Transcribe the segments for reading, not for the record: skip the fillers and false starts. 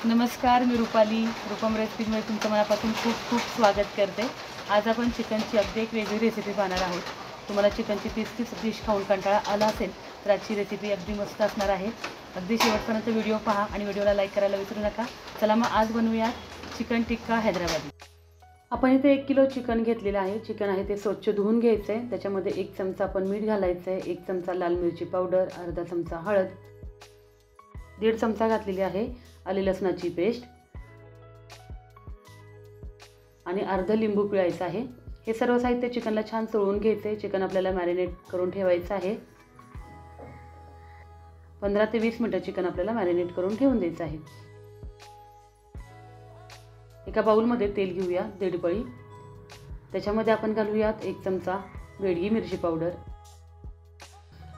नमस्कार, मी रुपाली. रूपम रेसिपीमध्ये तुमचं मनापासून खूप खूप स्वागत करते. आज आपण चिकनची अगदी एक वेगळी रेसिपी पाहणार आहोत. तुम्हाला चिकनची 30 डिश खाऊन कंटाळा आला असेल तर आजची रेसिपी अगदी मस्त असणार आहे. अगदी शेवटपर्यंत व्हिडिओ पहा आणि व्हिडिओला लाईक करायला विसरू नका. चला मग आज बनवूया चिकन टिक्का हैदराबादी. आपण इथे 1 किलो चिकन घेतलेलं आहे. चिकन आहे ते स्वच्छ धुवून घ्यायचं आहे. त्याच्यामध्ये 1 चमचा आपण मीठ घालायचं आहे, 1 चमचा लाल मिरची पावडर, अर्धा चमचा हळद, 1.5 चमचा घातलेली आहे आले लसणाची पेस्ट आणि अर्ध लिंबू पिळायचं आहे. हे सर्व साहित्य चिकनला छान चोळून घ्यायचे. चिकन आपल्याला मॅरिनेट करून ठेवायचं आहे. 15 ते 20 मिनिटं चिकन आपल्याला मॅरिनेट करून ठेवून द्यायचं आहे. एका बाउलमध्ये तेल घेऊया 1.5 पळी. त्याच्यामध्ये आपण घालूयात 1 चमचा बेडगी मिरची पावडर,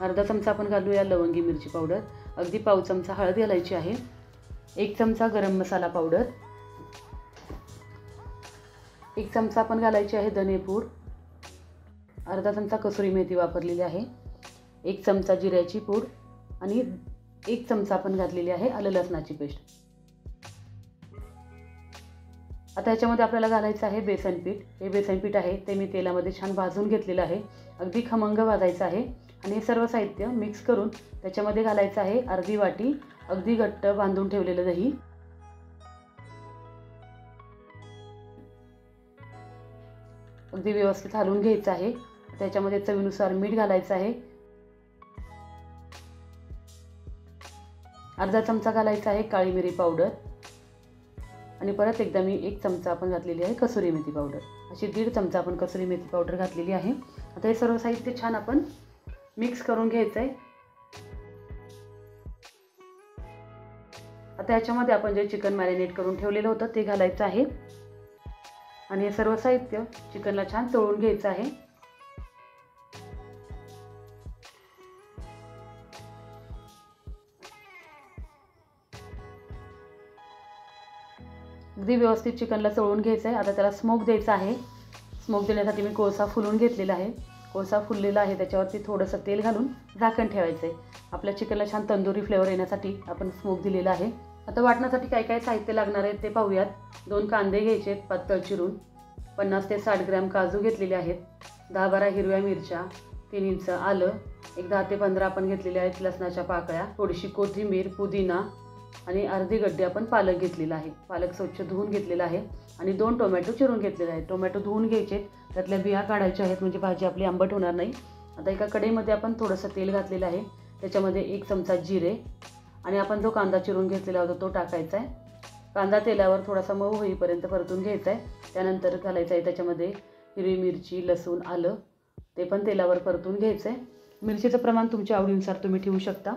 अर्धा चमचा आपण घालूया लवंगी मिरची पावडर, अगदी पाव चमचा हळद घालायची आहे, 1 चमचा गरम मसाला पावडर, 1 चमचा आपण घालायची आहे धनेपूड, अर्धा चमचा कसुरी मेथी वापरलेली आहे, 1 चमचा जिऱ्याची पूड आणि 1 चमचा आपण घातलेली आहे आलं लसणाची पेस्ट. आता याच्यामध्ये आपल्याला घालायचं आहे बेसन पीठ. हे बेसन पीठ आहे ते मी तेलामध्ये छान भाजून घेतलेलं आहे. अगदी खमंग भाजायचं आहे आणि हे सर्व साहित्य मिक्स करून त्याच्यामध्ये घालायचं आहे अर्धी वाटी अगदी घट्ट बांधून ठेवलेलं दही, अगदी व्यवस्थित हलवून घ्यायचं आहे. त्याच्यामध्ये चवीनुसार मीठ घालायचं आहे, अर्धा चमचा घालायचा आहे काळी मिरी पावडर आणि परत एकदा मी 1 चमचा आपण घातलेली आहे कसुरी मेथी पावडर. अशी 1.5 चमचा आपण कसुरी मेथी पावडर घातलेली आहे. आता हे सर्व साहित्य छान आपण मिक्स करून घ्यायचं आहे. आता याच्यामध्ये आपण जे चिकन मॅरिनेट करून ठेवलेलं होतं ते घालायचं आहे आणि हे सर्व साहित्य चिकनला छान तळून घ्यायचं आहे. अगदी व्यवस्थित चिकनला तळून घ्यायचं आहे. आता त्याला स्मोक द्यायचा आहे. स्मोक देण्यासाठी मी कोळसा फुलून घेतलेला आहे. कोळसा फुललेला आहे त्याच्यावरती थोडंसं तेल घालून झाकण ठेवायचं आहे. आपल्या चिकनला छान तंदुरी फ्लेवर येण्यासाठी आपण स्मोक दिलेला आहे. आता वाटण्यासाठी काय काय साहित्य लागणार आहे ते पाहूयात. 2 कांदे घ्यायचे आहेत पातळ चिरून, 50 ते 60 ग्रॅम काजू घेतलेले आहेत, 10-12 हिरव्या मिरच्या, 3 इंच आलं, एक 10 ते 15 आपण घेतलेले आहेत लसणाच्या पाकळ्या, थोडीशी कोथिंबीर, पुदिना आणि अर्धी गड्डी आपण पालक घेतलेला आहे. पालक स्वच्छ धुवून घेतलेला आहे आणि 2 टोमॅटो चिरून घेतलेले आहेत. टोमॅटो धुवून घ्यायचे, त्यातल्या बिया काढायच्या आहेत म्हणजे भाजी आपली आंबट होणार नाही. आता एका कढईमध्ये आपण थोडंसं तेल घातलेलं आहे. त्याच्यामध्ये 1 चमचा जिरे आणि आपण जो कांदा चिरून घेतलेला होता तो टाकायचा आहे. कांदा तेलावर थोडासा मऊ होईपर्यंत परतून घ्यायचा आहे. त्यानंतर घालायचं आहे त्याच्यामध्ये हिरवी मिरची, लसूण, आलं, ते पण तेलावर परतून घ्यायचं आहे. मिरचीचं प्रमाण तुमच्या आवडीनुसार तुम्ही ठेवू शकता.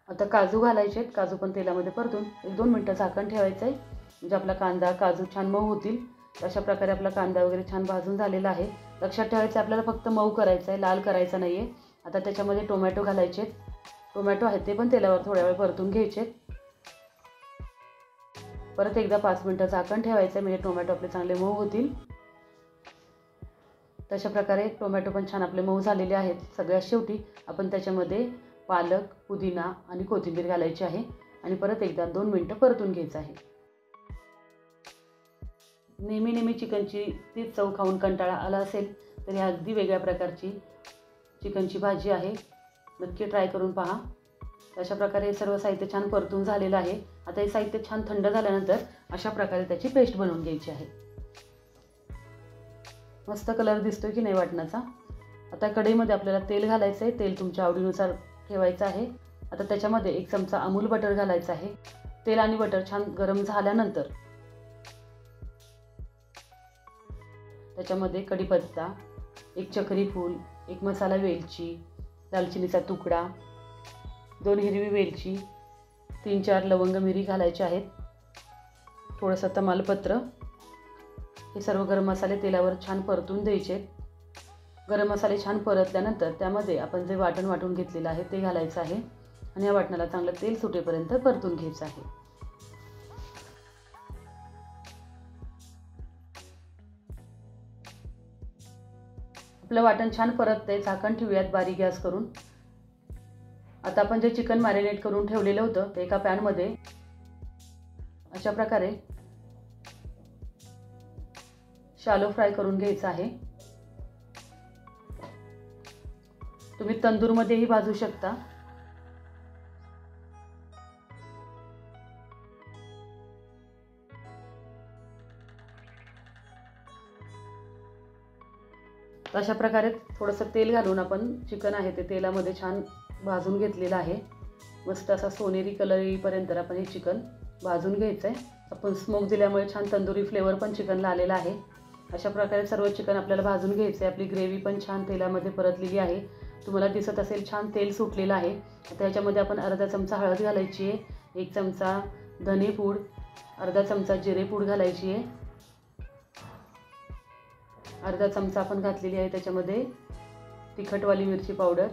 आता काजू घालायचे आहेत. काजू पण तेलामध्ये परतून 1-2 मिनटं झाकण ठेवायचं आहे म्हणजे आपला कांदा काजू छान मऊ होतील. अशा प्रकारे आपला कांदा वगैरे छान भाजून झालेला आहे. लक्षात ठेवायचं आपल्याला फक्त मऊ करायचं आहे, लाल करायचं नाही आहे. आता त्याच्यामध्ये टोमॅटो घालायचे आहेत. टोमॅटो आहेत ते पण तेलावर थोड्या वेळ परतून घ्यायचे. परत एकदा 5 मिनटं झाकण ठेवायचं आहे म्हणजे टोमॅटो आपले चांगले मऊ होतील. तशा प्रकारे टोमॅटो पण छान आपले मऊ झालेले आहेत. सगळ्यात शेवटी आपण त्याच्यामध्ये पालक, पुदिना आणि कोथिंबीर घालायची आहे आणि परत एकदा 2 मिनटं परतून घ्यायचं आहे. नेहमी चिकनची तीच चव खाऊन कंटाळा आला असेल तर ह्या अगदी वेगळ्या प्रकारची चिकनची भाजी आहे. नक्की ट्राय करून पहा. अशा प्रकारे हे सर्व साहित्य छान परतून झालेलं आहे. आता हे साहित्य छान थंड झाल्यानंतर अशा प्रकारे त्याची पेस्ट बनवून घ्यायची आहे. मस्त कलर दिसतोय की नाही वाटणाचा. आता कढईमध्ये आपल्याला तेल घालायचं आहे. तेल तुमच्या आवडीनुसार ठेवायचं आहे. आता त्याच्यामध्ये 1 चमचा अमूल बटर घालायचं आहे. तेल आणि बटर छान गरम झाल्यानंतर त्याच्यामध्ये कढीपत्ता, 1 चक्री फूल, 1 मसाला वेलची, दालचिनीचा तुकडा, 2 हिरवी वेलची, 3-4 लवंग मिरी घालायचे आहेत, थोडंसं तमालपत्र. हे सर्व गरम मसाले तेलावर छान परतून द्यायचे. गरम मसाले छान परतल्यानंतर त्यामध्ये आपण जे वाटण वाटून घेतलेलं आहे ते घालायचं आहे आणि या वाटणाला चांगलं तेल सुटेपर्यंत परतून घ्यायचं आहे. आपलं वाटण छान परततंय. झाकण ठेवूयात बारीक गॅस करून. आता आपण जे चिकन मॅरिनेट करून ठेवलेलं होतं ते एका पॅनमध्ये अशा प्रकारे शॅलो फ्राय करून घ्यायचं आहे. तुम्ही तंदूरमध्येही भाजू शकता. अशा प्रकारे थोडंसं तेल घालून आपण चिकन आहे ते तेलामध्ये छान भाजून घेतलेलं आहे. मस्त असा सोनेरी कलर येईपर्यंत आपण हे चिकन भाजून घ्यायचं आहे. आपण स्मोक दिल्यामुळे छान तंदुरी फ्लेवर पण चिकनला आलेला आहे. अशा प्रकारे सर्व चिकन आपल्याला भाजून घ्यायचं आहे. आपली ग्रेव्ही पण छान तेलामध्ये परतलेली आहे. तुम्हाला दिसत असेल छान तेल सुटलेलं आहे. आता ह्याच्यामध्ये आपण अर्धा चमचा हळद घालायची आहे, 1 चमचा धने पूड, अर्धा चमचा जिरे पूड घालायची आहे, अर्धा चमचा आपण घातलेली आहे त्याच्यामध्ये तिखटवाली मिरची पावडर.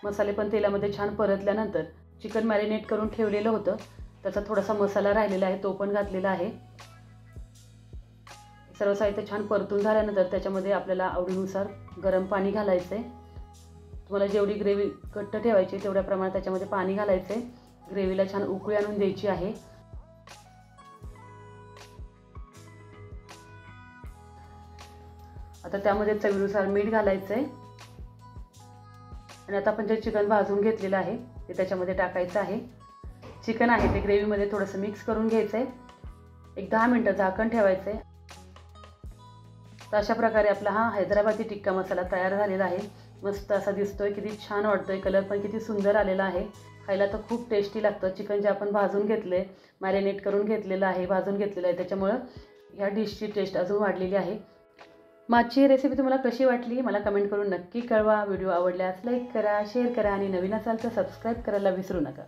मसाले पण तेलामध्ये छान परतल्यानंतर चिकन मॅरिनेट करून ठेवलेलं होतं त्याचा थोडासा मसाला राहिलेला आहे तो पण घातलेला आहे. सर्व साहित्य छान परतून झाल्यानंतर त्याच्यामध्ये आपल्याला आवडीनुसार गरम पाणी घालायचं आहे. तुम्हाला जेवढी ग्रेव्ही घट्ट ठेवायची तेवढ्या प्रमाणात त्याच्यामध्ये पाणी घालायचं आहे. ग्रेव्हीला छान उकळी आणून द्यायची आहे. आता त्यामध्ये चवीनुसार मीठ घालायचं आहे आणि आता आपण जे चिकन भाजून घेतलेलं आहे ते त्याच्यामध्ये टाकायचं आहे. चिकन आहे ते ग्रेव्हीमध्ये थोडंसं मिक्स करून घ्यायचं आहे. एक 10 मिनटं झाकण ठेवायचं आहे. तर अशा प्रकारे आपला हा हैदराबादी टिक्का मसाला तयार झालेला आहे. मस्त असा दिसतोय, किती छान वाटतोय, कलर पण किती सुंदर आलेला आहे. खायला तर खूप टेस्टी लागतं. चिकन जे आपण भाजून घेतले, मॅरिनेट करून घेतलेलं आहे, भाजून घेतलेलं आहे, त्याच्यामुळं ह्या डिशची टेस्ट अजून वाढलेली आहे. माझी रेसिपी तुम्हाला कशी वाटली मला कमेंट करून नक्की कळवा. व्हिडिओ आवडल्यास लाईक करा, शेअर करा आणि नवीन असाल तर सबस्क्राईब करायला विसरू नका.